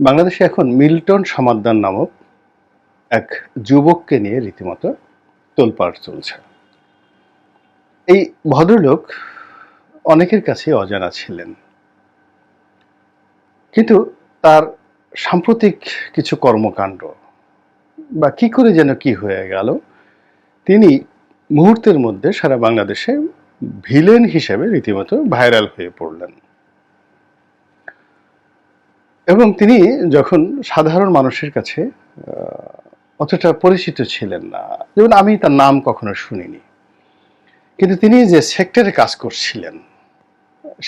বাংলাদেশে এখন মিল্টন সমাদ্দার নামক এক যুবককে নিয়ে রীতিমতো তোলপাড় চলছে। এই ভদ্রলোক অনেকের কাছে অজানা ছিলেন, কিন্তু তার সাম্প্রতিক কিছু কর্মকাণ্ড বা কি করে যেন কি হয়ে গেল, তিনি মুহূর্তের মধ্যে সারা বাংলাদেশে ভিলেন হিসেবে রীতিমতো ভাইরাল হয়ে পড়লেন। এবং তিনি যখন সাধারণ মানুষের কাছে অতটা পরিচিত ছিলেন না, যেমন আমি তার নাম কখনো শুনিনি, কিন্তু তিনি যে সেক্টরে কাজ করছিলেন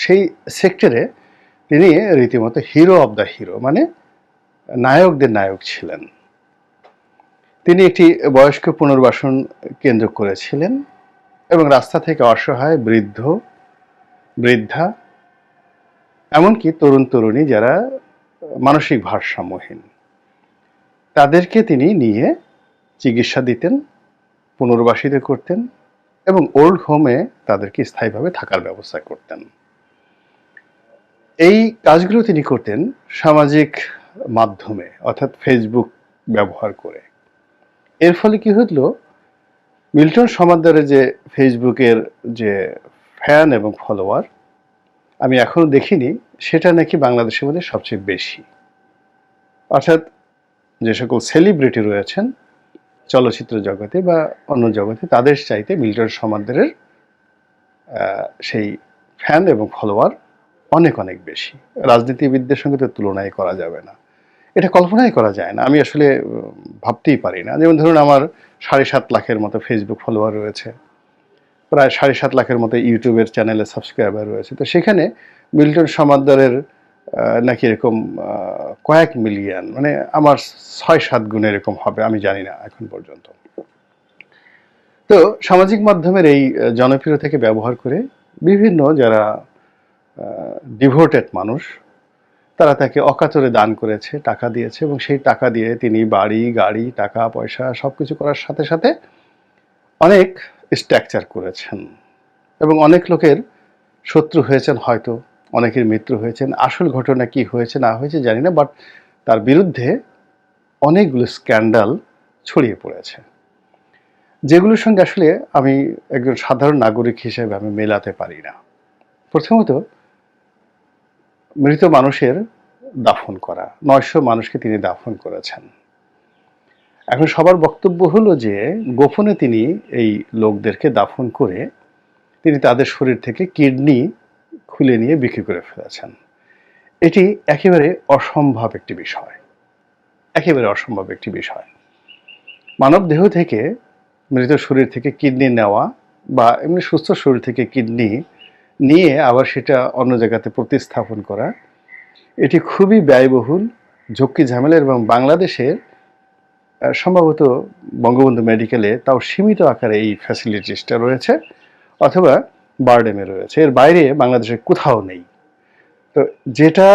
সেই সেক্টরে তিনি রীতিমতো হিরো অব দ্য হিরো, মানে নায়কদের নায়ক ছিলেন। তিনি একটি বয়স্ক পুনর্বাসন কেন্দ্র করেছিলেন এবং রাস্তা থেকে অসহায় বৃদ্ধ বৃদ্ধা, এমনকি তরুণ তরুণী যারা মানসিক ভারসাম্যহীন, তাদেরকে তিনি নিয়ে চিকিৎসা দিতেন, পুনর্বাসিত করতেন এবং ওল্ড হোমে তাদেরকে স্থায়ীভাবে থাকার ব্যবস্থা করতেন। এই কাজগুলো তিনি করতেন সামাজিক মাধ্যমে, অর্থাৎ ফেসবুক ব্যবহার করে। এর ফলে কি হলো, মিল্টন সমাদ্দারের যে ফেসবুকের যে ফ্যান এবং ফলোয়ার, আমি এখনো দেখিনি, সেটা নাকি বাংলাদেশের মধ্যে সবচেয়ে বেশি। অর্থাৎ যে সকল সেলিব্রিটি রয়েছেন চলচ্চিত্র জগতে বা অন্য জগতে, তাদের চাইতে মিল্টন সমাদ্দারের সেই ফ্যান এবং ফলোয়ার অনেক অনেক বেশি। রাজনীতিবিদদের সঙ্গে তো তুলনাই করা যাবে না, এটা কল্পনাই করা যায় না। আমি আসলে ভাবতেই পারি না। যেমন ধরুন, আমার ৭.৫ লাখের মতো ফেসবুক ফলোয়ার রয়েছে, প্রায় ৭.৫ লাখের মতো ইউটিউবের চ্যানেলে সাবস্ক্রাইবার রয়েছে। তো সেখানে মিল্টন সমাদ্দারের নাকি এরকম কয়েক মিলিয়ন, মানে আমার ৬-৭ গুণ এরকম হবে, আমি জানি না এখন পর্যন্ত। তো সামাজিক মাধ্যমের এই জনপ্রিয়তাকে ব্যবহার করে বিভিন্ন যারা ডিভোটেড মানুষ, তারা তাকে অকাতরে দান করেছে, টাকা দিয়েছে, এবং সেই টাকা দিয়ে তিনি বাড়ি গাড়ি টাকা পয়সা সবকিছু করার সাথে সাথে অনেক স্ট্রাকচার করেছেন এবং অনেক লোকের শত্রু হয়েছেন, হয়তো অনেকের মিত্র হয়েছেন। আসল ঘটনা কি হয়েছে না হয়েছে জানি না, বাট তার বিরুদ্ধে অনেকগুলো স্ক্যান্ডাল ছড়িয়ে পড়েছে, যেগুলোর সঙ্গে আসলে আমি একজন সাধারণ নাগরিক হিসেবে আমি মেলাতে পারি না। প্রথমত, মৃত মানুষের দাফন করা, ৯০০ মানুষকে তিনি দাফন করেছেন। এখন সবার বক্তব্য হলো যে গোপনে তিনি এই লোকদেরকে দাফন করে তিনি তাদের শরীর থেকে কিডনি খুলে নিয়ে বিক্রি করে ফেলেছেন। এটি একেবারে অসম্ভব একটি বিষয়, একেবারে অসম্ভব একটি বিষয়। মানব দেহ থেকে, মৃত শরীর থেকে কিডনি নেওয়া বা এমনি সুস্থ শরীর থেকে কিডনি নিয়ে আবার সেটা অন্য জায়গাতে প্রতিস্থাপন করা, এটি খুবই ব্যয়বহুল, ঝক্কি ঝামেলার, এবং বাংলাদেশের সম্ভবত বঙ্গবন্ধু মেডিকেলে তাও সীমিত আকারে এই ফ্যাসিলিটিসটা রয়েছে, অথবা বারডেমে রয়েছে। এর বাইরে বাংলাদেশে কোথাও নেই। তো যেটা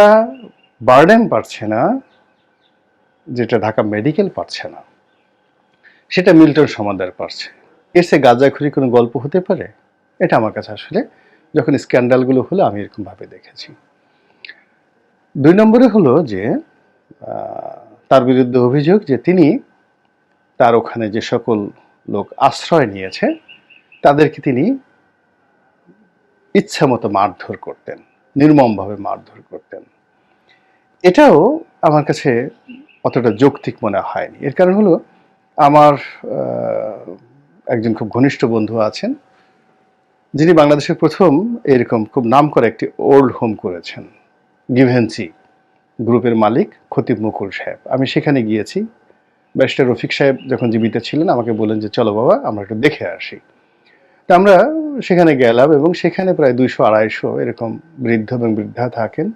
বারডেম পারছে না, যেটা ঢাকা মেডিকেল পারছে না, সেটা মিল্টন সমাদ্দার পারছে। এর সে গাঁজাখুরি কোনো গল্প হতে পারে? এটা আমার কাছে আসলে, যখন স্ক্যান্ডালগুলো হলো, আমি এরকমভাবে দেখেছি। ২ নম্বরে হলো যে তার বিরুদ্ধে অভিযোগ যে তিনি তার ওখানে যে সকল লোক আশ্রয় নিয়েছে তাদেরকে তিনি ইচ্ছামতো মারধর করতেন, নির্মমভাবে মারধর করতেন। এটাও আমার কাছে অতটা যৌক্তিক মনে হয়নি। এর কারণ হলো, আমার একজন খুব ঘনিষ্ঠ বন্ধু আছেন, যিনি বাংলাদেশের প্রথম এরকম খুব নামকরা একটি ওল্ড হোম করেছেন। গিভেন্সি গ্রুপের মালিক খতিব মুকুল সাহেব। আমি সেখানে গিয়েছি। ব্যারিস্টার রফিক সাহেব যখন জীবিত ছিলেন, আমাকে বললেন যে চলো বাবা, আমরা একটু দেখে আসি। তা আমরা সেখানে গেলাম এবং সেখানে প্রায় ২০০-২৫০ এরকম বৃদ্ধ এবং বৃদ্ধা থাকেন।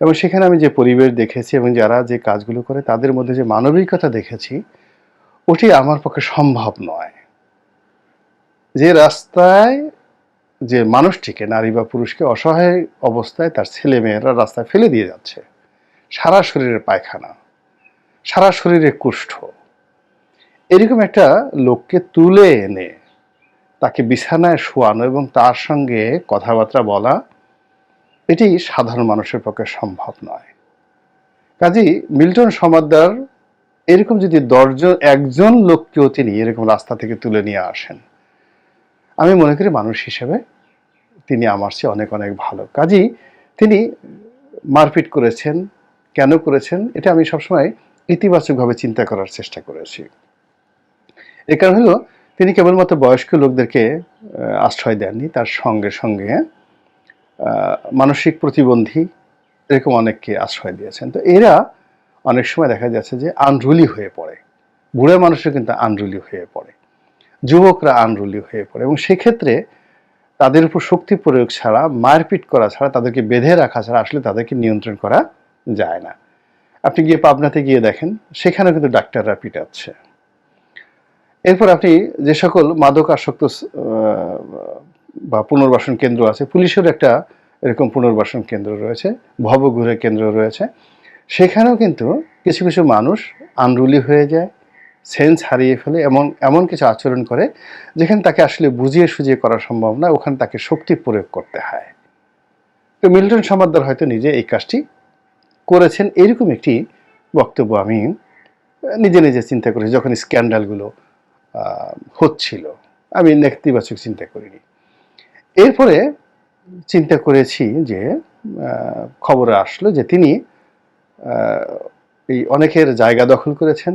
এবং সেখানে আমি যে পরিবেশ দেখেছি এবং যারা যে কাজগুলো করে তাদের মধ্যে যে মানবিকতা দেখেছি, ওটি আমার পক্ষে সম্ভব নয়। যে রাস্তায় যে মানুষটিকে, নারী বা পুরুষকে অসহায় অবস্থায় তার ছেলে মেয়েরা রাস্তায় ফেলে দিয়ে যাচ্ছে, সারা শরীরের পায়খানা, সারা শরীরে কুষ্ঠ, এরকম একটা লোককে তুলে এনে তাকে বিছানায় শোয়ানো এবং তার সঙ্গে কথাবার্তা বলা, এটি সাধারণ মানুষের পক্ষে সম্ভব নয়। কাজেই মিল্টন সমাদ্দার এরকম যদি 10 জন 1 জন লোককেও তিনি এরকম রাস্তা থেকে তুলে নিয়ে আসেন, আমি মনে করি মানুষ হিসেবে তিনি আমার চেয়ে অনেক অনেক ভালো। কাজেই তিনি মারপিট করেছেন, কেন করেছেন এটা আমি সবসময় ইতিবাচকভাবে চিন্তা করার চেষ্টা করেছি। এর কারণ হলো তিনি কেবলমাত্র বয়স্ক লোকদেরকে আশ্রয় দেননি, তার সঙ্গে সঙ্গে মানসিক প্রতিবন্ধী এরকম অনেককে আশ্রয় দিয়েছেন। তো এরা অনেক সময় দেখা যাচ্ছে যে আনরুলি হয়ে পড়ে, বুড়া মানুষও কিন্তু আনরুলি হয়ে পড়ে, যুবকরা আনরুলি হয়ে পড়ে, এবং সেক্ষেত্রে তাদের উপর শক্তি প্রয়োগ ছাড়া, মারপিট করা ছাড়া, তাদেরকে বেঁধে রাখা ছাড়া আসলে তাদেরকে নিয়ন্ত্রণ করা যায় না। আপনি গিয়ে পাবনাতে গিয়ে দেখেন, সেখানেও কিন্তু ডাক্তাররা পিটাচ্ছে। এরপর আপনি যে সকল মাদক আসক্ত বা পুনর্বাসন কেন্দ্র আছে, পুলিশের একটা এরকম পুনর্বাসন কেন্দ্র রয়েছে, ভবঘুরে কেন্দ্র রয়েছে, সেখানেও কিন্তু কিছু কিছু মানুষ আনরুলি হয়ে যায়, সেন্স হারিয়ে ফেলে, এমন কিছু আচরণ করে যেখানে তাকে আসলে বুঝিয়ে সুঝিয়ে করা সম্ভব না, ওখানে তাকে শক্তি প্রয়োগ করতে হয়। তো মিল্টন সমাদ্দার হয়তো নিজে এই কাজটি করেছেন, এরকম একটি বক্তব্য আমি নিজে নিজে চিন্তা করেছি যখন স্ক্যান্ডালগুলো হচ্ছিল। আমি নেতিবাচক চিন্তা করিনি। এরপরে চিন্তা করেছি যে খবরে আসলো যে তিনি এই অনেকের জায়গা দখল করেছেন,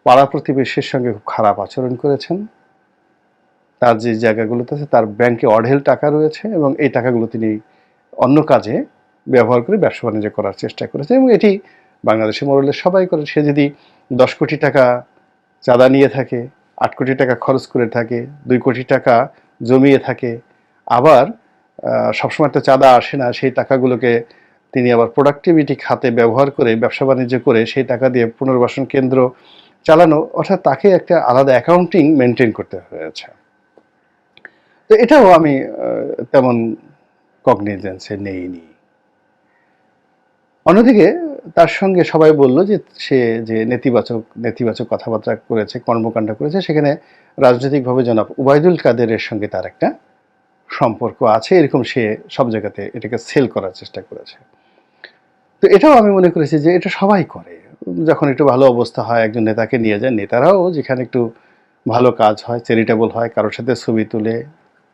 পাড়া প্রতিবেশীর সঙ্গে খুব খারাপ আচরণ করেছেন, তার যে জায়গাগুলোতে আছে তার ব্যাংকে অঢেল টাকা রয়েছে, এবং এই টাকাগুলো তিনি অন্য কাজে ব্যবহার করে ব্যবসা বাণিজ্য করার চেষ্টা করেছেন, এবং এটি বাংলাদেশে মোরলে সবাই করে। সে যদি 10 কোটি টাকা চাঁদা নিয়ে থাকে, 8 কোটি টাকা খরচ করে থাকে, 2 কোটি টাকা জমিয়ে থাকে, আবার সবসময় তো চাঁদা আসে না, সেই টাকাগুলোকে তিনি আবার প্রোডাক্টিভিটি খাতে ব্যবহার করে ব্যবসা বাণিজ্য করে সেই টাকা দিয়ে পুনর্বাসন কেন্দ্র চালানো, অর্থাৎ তাকে একটা আলাদা অ্যাকাউন্টিং মেনটেন করতে হয়েছে। তো এটাও আমি তেমন কগনিজেন্সে নেইনি। অন্যদিকে তার সঙ্গে সবাই বলল যে সে যে নেতিবাচক কথাবার্তা করেছে, কর্মকাণ্ড করেছে, সেখানে রাজনৈতিকভাবে জনাব ওবায়দুল কাদেরের সঙ্গে তার একটা সম্পর্ক আছে, এরকম সে সব জায়গাতে এটাকে সেল করার চেষ্টা করেছে। তো এটাও আমি মনে করেছি যে এটা সবাই করে, যখন একটু ভালো অবস্থা হয় একজন নেতাকে নিয়ে যায়, নেতারাও যেখানে একটু ভালো কাজ হয়, চ্যারিটেবল হয়, কারোর সাথে ছবি তুলে,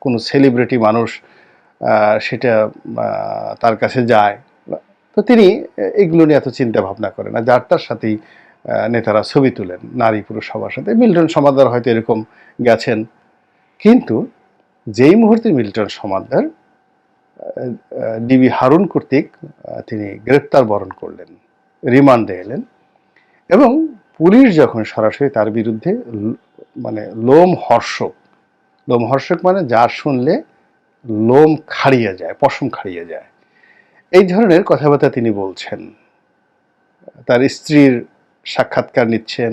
কোনো সেলিব্রিটি মানুষ সেটা তার কাছে যায়, তো তিনি এগুলো নিয়ে এত চিন্তা ভাবনা করেন না, যার তার সাথেই নেতারা ছবি তুলেন, নারী পুরুষ সবার সাথে। মিল্টন সমাদ্দার হয়তো এরকম গেছেন, কিন্তু যেই মুহূর্তে মিল্টন সমাদ্দার ডিবি হারুন কর্তৃক তিনি গ্রেপ্তার বরণ করলেন, রিমান্ডে এলেন, এবং পুলিশ যখন সরাসরি তার বিরুদ্ধে মানে লোমহর্ষক মানে যার শুনলে লোম খাড়িয়ে যায়, পশম খাড়িয়ে যায়, এই ধরনের কথাবার্তা তিনি বলছেন, তার স্ত্রীর সাক্ষাৎকার নিচ্ছেন,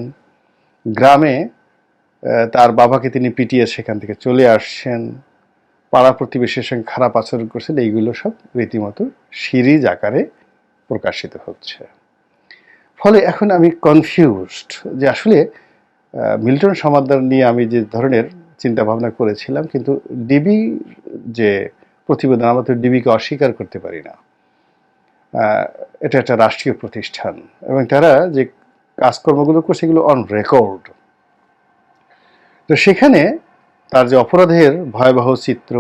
গ্রামে তার বাবাকে তিনি পিটিয়ে সেখান থেকে চলে আসছেন, পাড়া প্রতিবেশীর সঙ্গে খারাপ আচরণ করছেন, এইগুলো সব রীতিমতো সিরিজ আকারে প্রকাশিত হচ্ছে। ফলে এখন আমি কনফিউজড যে আসলে মিল্টন সমাদ্দার নিয়ে আমি যে ধরনের চিন্তা ভাবনা করেছিলাম, কিন্তু ডিবি যে প্রতিবেদন, আমরা তো ডিবিকে অস্বীকার করতে পারি না, এটা একটা রাষ্ট্রীয় প্রতিষ্ঠান, এবং তারা যে কাজকর্মগুলো করছে এগুলো অন রেকর্ড। তো সেখানে তার যে অপরাধের ভয়াবহ চিত্র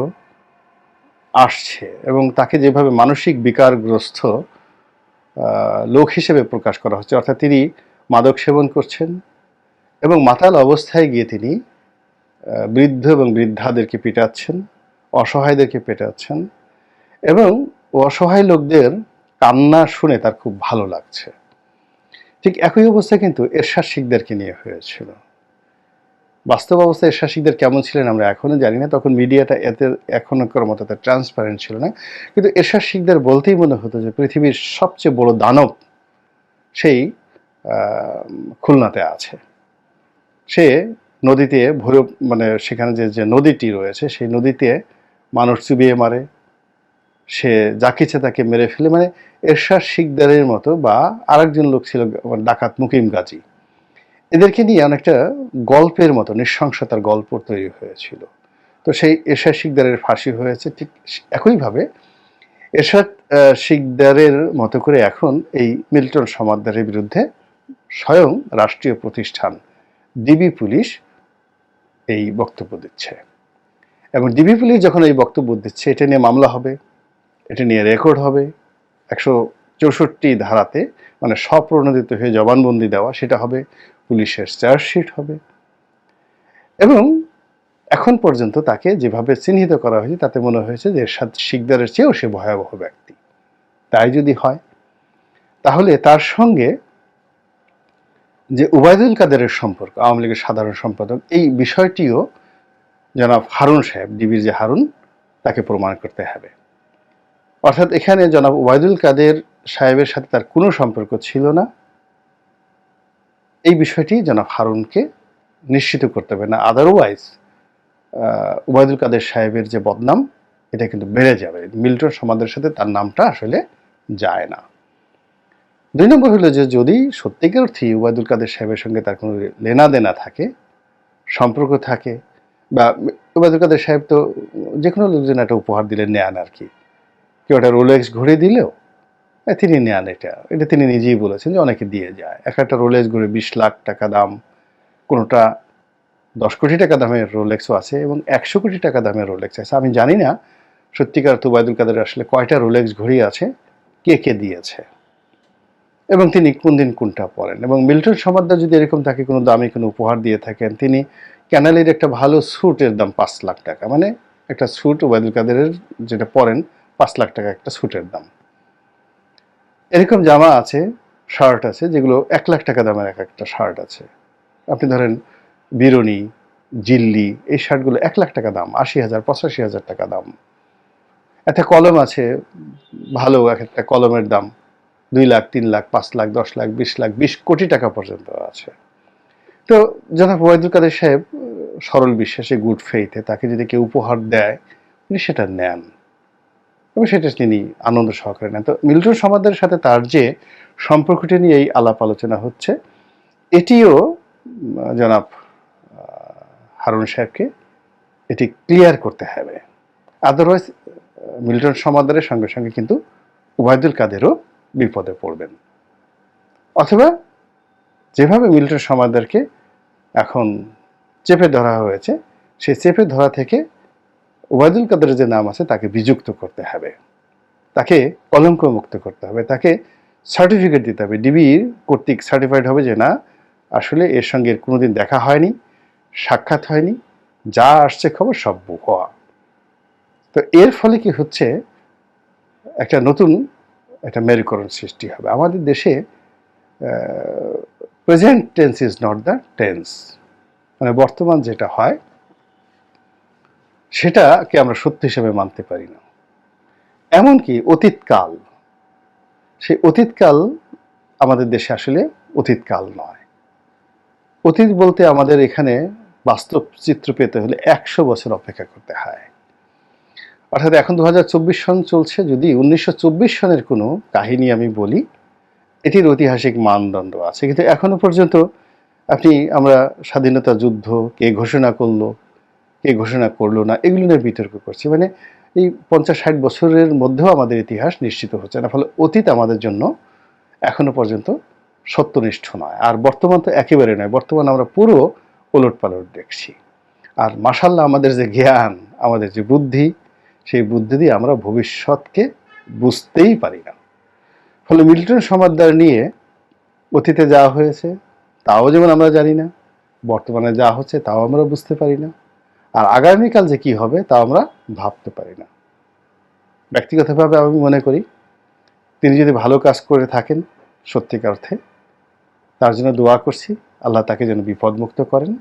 আসছে, এবং তাকে যেভাবে মানসিক বিকারগ্রস্ত লোক হিসেবে প্রকাশ করা হচ্ছে, অর্থাৎ তিনি মাদক সেবন করছেন এবং মাতাল অবস্থায় গিয়ে তিনি বৃদ্ধ এবং বৃদ্ধাদেরকে পিটাচ্ছেন, অসহায়দেরকে পেটাচ্ছেন, এবং অসহায় লোকদের কান্না শুনে তার খুব ভালো লাগছে। ঠিক একই অবস্থা কিন্তু এরশাদ শিকদারকে নিয়ে হয়েছিল। বাস্তব অবস্থায় এরশাদ শিকদার কেমন ছিলেন আমরা এখনো জানি না, তখন মিডিয়াটা এতে এখনকার মতো এত ট্রান্সপারেন্ট ছিল না, কিন্তু এরশাদ শিকদার বলতেই মনে হতো যে পৃথিবীর সবচেয়ে বড় দানব সেই খুলনাতে আছে। সে নদীতে ভৈরব মানে সেখানে যে নদীটি রয়েছে সেই নদীতে মানুষ চুবিয়ে মারে, সে যাকে ইচ্ছে তাকে মেরে ফেলে, মানে এরশাদ শিকদারের মতো, বা আরেকজন লোক ছিল ডাকাত মুকিম গাজী, এদেরকে নিয়ে অনেকটা গল্পের মতো নৃশংসতার গল্প তৈরি হয়েছিল। তো সেই এরশাদ শিকদারের ফাঁসি হয়েছে, ঠিক একইভাবে এরশাদ শিকদারের মতো করে এখন এই মিল্টন সমাদ্দারের বিরুদ্ধে স্বয়ং রাষ্ট্রীয় প্রতিষ্ঠান ডিবি পুলিশ এই বক্তব্য দিচ্ছে, এবং ডিবি পুলিশ যখন এই বক্তব্য দিচ্ছে এটা নিয়ে মামলা হবে, এটা নিয়ে রেকর্ড হবে, 164 ধারাতে মানে স্বপ্রণোদিত হয়ে জবানবন্দি দেওয়া সেটা হবে, পুলিশের চার্জশিট হবে, এবং এখন পর্যন্ত তাকে যেভাবে চিহ্নিত করা হয়েছে তাতে মনে হয়েছে যে এরশাদ শিকদারের চেয়েও সে ভয়াবহ ব্যক্তি। তাই যদি হয় তাহলে তার সঙ্গে যে উবায়দুল কাদেরের সম্পর্ক, আওয়ামী লীগের সাধারণ সম্পাদক, এই বিষয়টিও জনাব হারুন সাহেব, ডিবির যে হারুন, তাকে প্রমাণ করতে হবে। অর্থাৎ এখানে জনাব উবায়দুল কাদের সাহেবের সাথে তার কোনো সম্পর্ক ছিল না, এই বিষয়টি জনাব হারুনকে নিশ্চিত করতে হবে, না আদারওয়াইজ উবায়দুল কাদের সাহেবের যে বদনাম এটা কিন্তু বেড়ে যাবে, মিল্টন সমাদের সাথে তার নামটা আসলে যায় না। 2 নম্বর হলো যে যদি সত্যিকার অর্থেই উবায়দুল কাদের সাহেবের সঙ্গে তার কোনো লেনা দেনা থাকে, সম্পর্ক থাকে, বা উবায়দুল কাদের সাহেব তো যে কোনো লোকজন একটা উপহার দিলে নেন আর কি, কেউ একটা রোলেক্স ঘড়ি দিলেও তিনি নেন, এটা তিনি নিজেই বলেছেন যে অনেকে দিয়ে যায়। একটা রোলেক্স ঘড়ি 20 লাখ টাকা দাম, কোনোটা 10 কোটি টাকা দামের রোলেক্সও আছে এবং 100 কোটি টাকা দামের রোলেক্স আছে। আমি জানি না সত্যিকার তো উবায়দুল কাদের আসলে কয়টা রোলেক্স ঘড়ি আছে, কে কে দিয়েছে, এবং তিনি কোন দিন কোনটা পরেন। এবং মিল্টন সমাদ্দার যদি এরকম তাকে কোনো দামি কোনো উপহার দিয়ে থাকেন, তিনি ক্যানালের একটা ভালো স্যুটের দাম 5 লাখ টাকা, মানে একটা স্যুট উবায়দুল কাদেরের যেটা পরেন 5 লাখ টাকা একটা স্যুটের দাম। এরকম জামা আছে, শার্ট আছে, যেগুলো 1 লাখ টাকা দামের একটা শার্ট আছে। আপনি ধরেন বিরনি, জিল্লি, এই শার্টগুলো 1 লাখ টাকা দাম, 80,000 85,000 টাকা দাম। একটা কলম আছে ভালো, একটা কলমের দাম 2 লাখ 3 লাখ 5 লাখ 10 লাখ 20 লাখ 20 কোটি টাকা পর্যন্ত আছে। তো জনাব ওবায়দুল কাদের সাহেব সরল বিশ্বাসে, গুড ফেইথে তাকে যদি কেউ উপহার দেয় উনি সেটা নেন এবং সেটা তিনি আনন্দ সহকারে নেন। তো মিল্টন সমাদ্দারের সাথে তার যে সম্পর্কটি নিয়ে এই আলাপ আলোচনা হচ্ছে, এটিও জনাব হারুন সাহেবকে এটি ক্লিয়ার করতে হবে, আদারওয়াইজ মিল্টন সমাদ্দারের সঙ্গে সঙ্গে কিন্তু উবায়দুল কাদেরও বিপদে পড়বেন। অথবা যেভাবে মিল্টন সমাদ্দারকে এখন চেপে ধরা হয়েছে, সেই চেপে ধরা থেকে উবায়দুল কাদের যে নাম আছে তাকে বিযুক্ত করতে হবে, তাকে কলঙ্ক মুক্ত করতে হবে, তাকে সার্টিফিকেট দিতে হবে, ডিবির কর্তৃক সার্টিফাইড হবে যে না আসলে এর সঙ্গে কোনোদিন দেখা হয়নি, সাক্ষাৎ হয়নি, যা আসছে খবর সব ভুয়া। তো এর ফলে কি হচ্ছে, একটা নতুন একটা মেরুকরণ সৃষ্টি হবে। আমাদের দেশে present tense is not the tense, মানে বর্তমান যেটা হয় সেটাকে আমরা সত্য হিসেবে মানতে পারি না। এমনকি অতীতকাল, সেই অতীতকাল আমাদের দেশে আসলে অতীতকাল নয়। অতীত বলতে আমাদের এখানে বাস্তব চিত্র পেতে হলে 100 বছর অপেক্ষা করতে হয়। অর্থাৎ এখন 2024 সন চলছে, যদি 1924 সনের কোনো কাহিনী আমি বলি এটির ঐতিহাসিক মানদণ্ড আছে, কিন্তু এখনো পর্যন্ত আমরা স্বাধীনতা যুদ্ধ কে ঘোষণা করলো কে ঘোষণা করলো না এগুলো নিয়ে বিতর্ক করছি, মানে এই 50-60 বছরের মধ্যেও আমাদের ইতিহাস নিশ্চিত হচ্ছে না। ফলে অতীত আমাদের জন্য এখনো পর্যন্ত সত্যনিষ্ঠ নয়, আর বর্তমান তো একেবারে নয়। বর্তমান আমরা পুরো ওলটপালট দেখছি, আর মাশাআল্লাহ আমাদের যে জ্ঞান, আমাদের যে বুদ্ধি, সেই বুদ্ধি দিয়ে আমরা ভবিষ্যৎকে বুঝতেই পারি না। ফলে মিল্টন সমাদ্দার নিয়ে অতীতে যা হয়েছে তাও যেমন আমরা জানি না, বর্তমানে যা হচ্ছে তাও আমরা বুঝতে পারি না, আর আগামীকাল যে কি হবে তাও আমরা ভাবতে পারি না। ব্যক্তিগতভাবে আমি মনে করি তিনি যদি ভালো কাজ করে থাকেন সত্যিকার অর্থে, তার জন্য দোয়া করছি, আল্লাহ তাকে যেন বিপদমুক্ত করেন।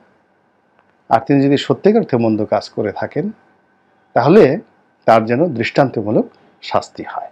আর তিনি যদি সত্যিকার অর্থে মন্দ কাজ করে থাকেন তাহলে তার যেন দৃষ্টান্তমূলক শাস্তি হয়।